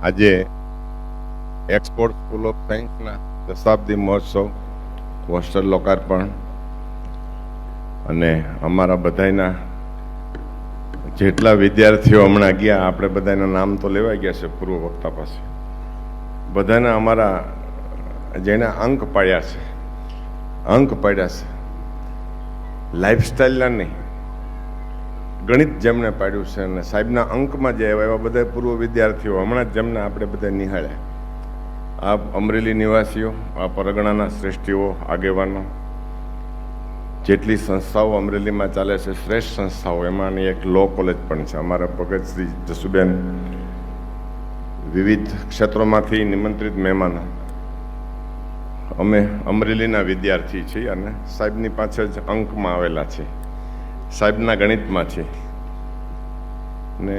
આજે export school of સાયન્સના દશાબ્દી મહોત્સવ, હોસ્ટેલ લોકાર્પણ અને અમારા બધાના જેટલા વિદ્યાર્થીઓ હમણાં ગયા, આપણે બધાના નામ તો લેવાઈ ગયા છે પૂર્વ વક્તા પાસે. બધાના અમારા જેને અંક પાડ્યા છે, લાઈફસ્ટાઈલના નહીં, ગણિત જેમને પાડ્યું છે અને સાહેબના અંકમાં જે આવ્યા એવા બધા પૂર્વ વિદ્યાર્થીઓ હમણાં જ જેમને આપણે બધા નિહાળ્યા. આ અમરેલી નિવાસીઓ, આ પરગણાના શ્રેષ્ઠીઓ, આગેવાનો, જેટલી સંસ્થાઓ અમરેલીમાં ચાલે છે, શ્રેષ્ઠ સંસ્થાઓ, એમાંની એક લો કોલેજ પણ છે. અમારા ભગત શ્રી જસુબેન વિવિધ ક્ષેત્રોમાંથી નિમંત્રિત મહેમાનો, અમે અમરેલીના વિદ્યાર્થી છીએ અને સાહેબની પાછળ જ અંકમાં આવેલા છે, સાહેબના ગણિતમાં છે. ને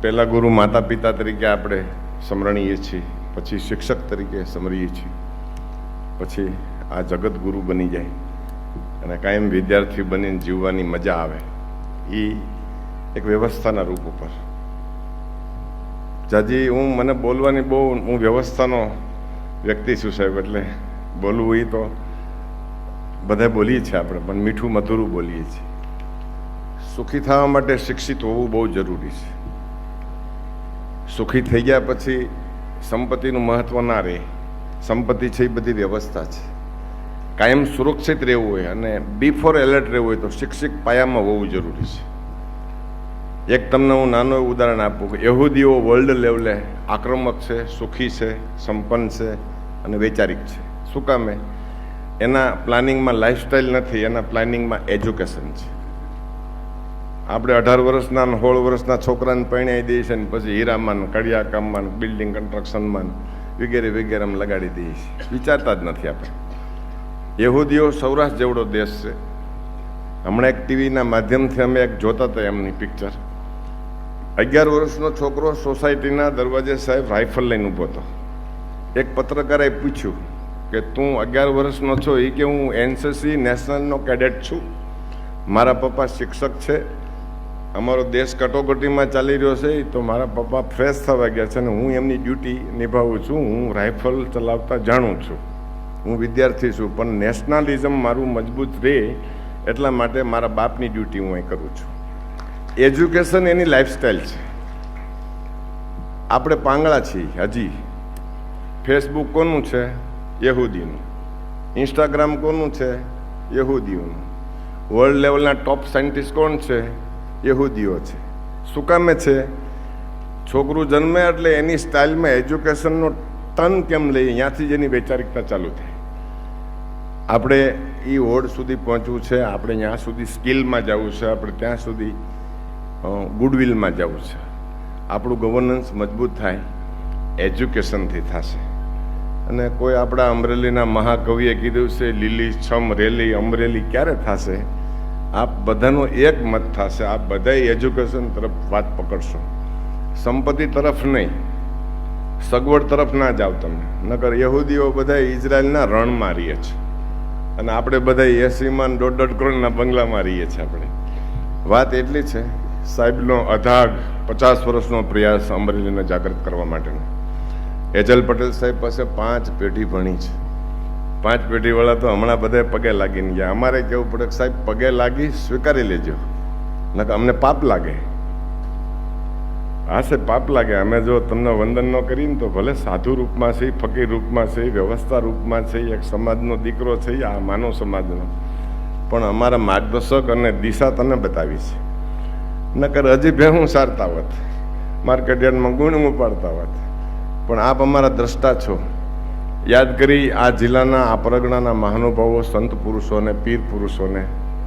પહેલા ગુરુ માતા પિતા તરીકે આપણે સમરણીએ છીએ, પછી શિક્ષક તરીકે સમરીએ છીએ, પછી આ જગત ગુરુ બની જાય અને કાયમ વિદ્યાર્થી બનીને જીવવાની મજા આવે. એ એક વ્યવસ્થાના રૂપ ઉપર જાજી મને બોલવાની હું વ્યવસ્થાનો વ્યક્તિ છું સાહેબ, એટલે બોલવું એ તો બધા બોલીએ છીએ આપણે, પણ મીઠું મધુરું બોલીએ છીએ. સુખી થવા માટે શિક્ષિત હોવું બહુ જરૂરી છે. સુખી થઈ ગયા પછી સંપત્તિનું મહત્વ ના રહે. સંપત્તિ છે એ બધી વ્યવસ્થા છે. કાયમ સુરક્ષિત રહેવું હોય અને બિફોર એલર્ટ રહેવું હોય તો શિક્ષિત પાયામાં હોવું જરૂરી છે. એક તમને હું નાનું એવું ઉદાહરણ આપું કે યહૂદીઓ વર્લ્ડ લેવલે આક્રમક છે, સુખી છે, સંપન્ન છે અને વૈચારિક છે. શું કામે? એના પ્લાનિંગમાં લાઈફસ્ટાઈલ નથી, એના પ્લાનિંગમાં એજ્યુકેશન છે. આપણે 18 વર્ષના 16 વર્ષના છોકરાને પરણાવી દઈએ છીએ ને પછી હીરામાં, કડિયા કામમાં, બિલ્ડિંગ કન્સ્ટ્રક્શનમાં વગેરે વગેરેમાં લગાડી દઈએ છીએ. વિચારતા જ નથી આપણે. યહૂદીઓ સૌરાષ્ટ્ર જેવડો દેશ છે. હમણાં એક ટીવીના માધ્યમથી અમે એક જોતા હતા એમની પિક્ચર. 11 વર્ષનો છોકરો સોસાયટીના દરવાજે સાહેબ રાઇફલ લઈને ઊભો હતો. એક પત્રકારે પૂછ્યું કે તું 11 વર્ષનો છો? એ કે હું એનસીસી નેશનલનો કેડેટ છું, મારા પપ્પા શિક્ષક છે, અમારો દેશ કટોકટીમાં ચાલી રહ્યો છે, તો મારા પપ્પા ફ્રેશ થવા ગયા છે અને હું એમની ડ્યુટી નિભાવું છું. હું રાઇફલ ચલાવતા જાણું છું, હું વિદ્યાર્થી છું, પણ નેશનલિઝમ મારું મજબૂત રહે એટલા માટે મારા બાપની ડ્યુટી હું અહીં કરું છું. એજ્યુકેશન એની લાઈફસ્ટાઈલ છે. આપણે પાંગળા છીએ હજી. ફેસબુક કોનું છે? યહૂદીનું. ઇન્સ્ટાગ્રામ કોનું છે? યહૂદીઓનું. વર્લ્ડ લેવલના ટોપ સાયન્ટિસ્ટ કોણ છે? યહૂદીઓ છે. શું કામે છે? છોકરું જન્મે એટલે એની સ્ટાઇલમાં એજ્યુકેશનનો ટન કેમ લઈએ, ત્યાંથી જ એની વૈચારિકતા ચાલુ થાય. આપણે એ હોડ સુધી પહોંચવું છે, આપણે ત્યાં સુધી સ્કિલમાં જવું છે, આપણે ત્યાં સુધી ગુડવિલમાં જવું છે. આપણું ગવર્નન્સ મજબૂત થાય એજ્યુકેશનથી થશે. અને કોઈ આપણા અમરેલીના મહાકવિએ કીધું છે, લીલી છમ રેલી અમરેલી ક્યારે થશે? આપ બધાનો એક મત થશે. આપ બધા એજ્યુકેશન તરફ વાત પકડશો, સંપત્તિ તરફ નહીં, સગવડ તરફ ના જાવ તમે. નકર યહૂદીઓ બધા ઇઝરાયલના રણમાં રહીએ છે અને આપણે બધા 80માં 1.5 કરોડના બંગલામાં રહીએ છીએ. આપણે વાત એટલી છે, સાહેબનો અધાગ 50 વર્ષનો પ્રયાસ અમરેલીને જાગૃત કરવા માટેનો. એજલ પટેલ સાહેબ પાસે 5 પેઢી ભણી છે. 5 પેઢીવાળા તો હમણાં બધા પગે લાગીને ગયા. અમારે કેવું પડે કે સાહેબ પગે લાગી સ્વીકારી લેજો, નકર અમને પાપ લાગે. હા સાહેબ, પાપ લાગે. અમે જો તમને વંદન ન કરીને તો ભલે સાધુ રૂપમાં છે, ફકીર રૂપમાં છે, વ્યવસ્થા રૂપમાં છે, એક સમાજનો દીકરો છે, આ માનવ સમાજનો, પણ અમારા માર્ગદર્શક અને દિશા તને બતાવી છે. નકર હજી ભેહું સારતા હોત, માર્કેટ યાર્ડમાં ગુણ ઉપાડતા હોત. પણ આપ અમારા દ્રષ્ટા છો. યાદ કરી આ જિલ્લાના, આ પરગણાના મહાનુભાવો, સંત પુરુષોને, પીર પુરુષોને,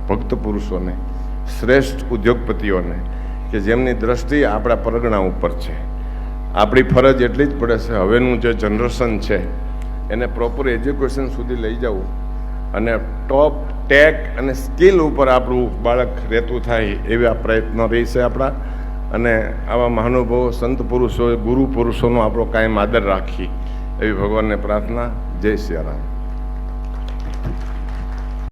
ભક્ત પુરુષોને, શ્રેષ્ઠ ઉદ્યોગપતિઓને કે જેમની દ્રષ્ટિ આપણા પરગણા ઉપર છે. આપણી ફરજ એટલી જ પડે છે, હવેનું જે જનરેશન છે એને પ્રોપર એજ્યુકેશન સુધી લઈ જવું અને ટોપ ટેક અને સ્કિલ ઉપર આપણું બાળક રહેતું થાય એવા પ્રયત્નો રહેશે આપણા. અને આવા મહાનુભાવો, સંત પુરુષો, ગુરુ પુરુષોનો આપણો કાયમ આદર રાખી એવી ભગવાનને પ્રાર્થના. જય સિયારામ.